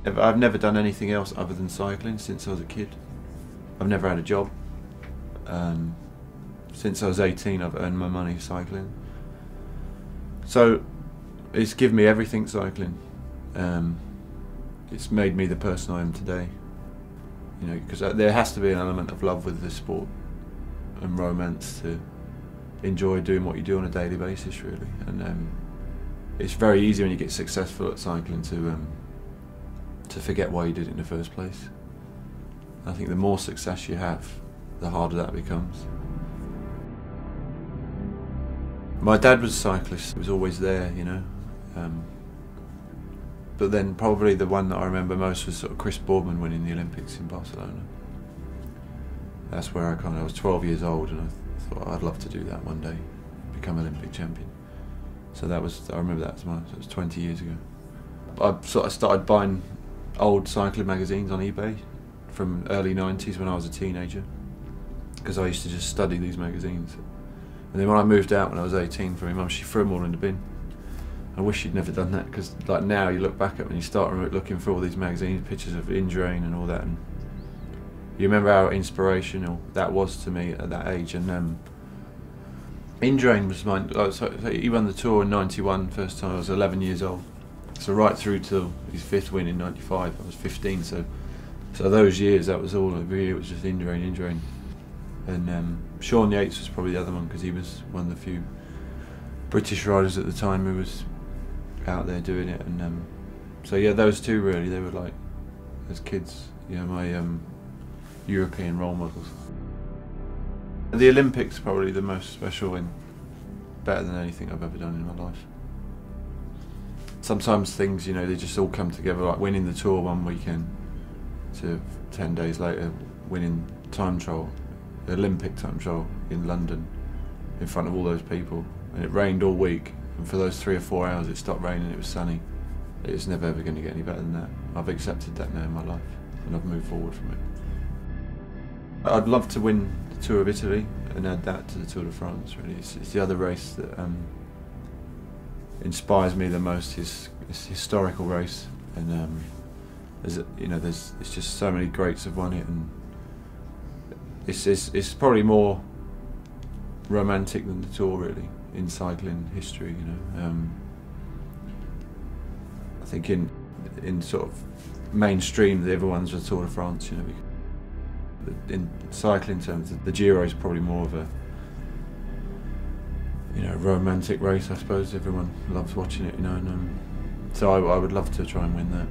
I've never done anything else other than cycling since I was a kid. I've never had a job. Since I was 18 I've earned my money cycling. So it's given me everything, cycling. It's made me the person I am today. You know, because there has to be an element of love with this sport and romance to enjoy doing what you do on a daily basis, really. And it's very easy when you get successful at cycling to forget why you did it in the first place. I think the more success you have, the harder that becomes. My dad was a cyclist, he was always there, you know. But then probably the one that I remember most was sort of Chris Boardman winning the Olympics in Barcelona. That's where I was 12 years old and I thought I'd love to do that one day, become Olympic champion. So that was, I remember that, so it was 20 years ago. I sort of started buying old cycling magazines on eBay from early 90s when I was a teenager, because I used to just study these magazines. And then when I moved out when I was 18 from my mum, she threw them all in the bin. I wish she'd never done that, because like now you look back at it and you start looking for all these magazines, pictures of Indrain and all that, and you remember how inspirational that was to me at that age. And Indrain was mine. So he won the Tour in '91, first time I was 11 years old. So right through till his 5th win in '95, I was 15. So those years, that was all. Really, it was just Indrain. And Sean Yates was probably the other one, because he was one of the few British riders at the time who was out there doing it. And so yeah, those two really, they were like, as kids, you know, my European role models. The Olympics probably the most special and better than anything I've ever done in my life. Sometimes things, you know, they just all come together, like winning the Tour one weekend to 10 days later winning time trial, the Olympic time trial in London in front of all those people. And it rained all week, and for those 3 or 4 hours it stopped raining, it was sunny. It's never ever going to get any better than that. I've accepted that now in my life, and I've moved forward from it. I'd love to win the Tour of Italy and add that to the Tour de France, really. It's the other race that inspires me the most. It's a historical race, and it's just so many greats have won it, and it's probably more romantic than the Tour, really, in cycling history. You know, I think in sort of mainstream, everyone's a Tour de France. You know, in cycling terms, the Giro is probably more of a, you know, romantic race, I suppose. Everyone loves watching it, you know, and so I would love to try and win that.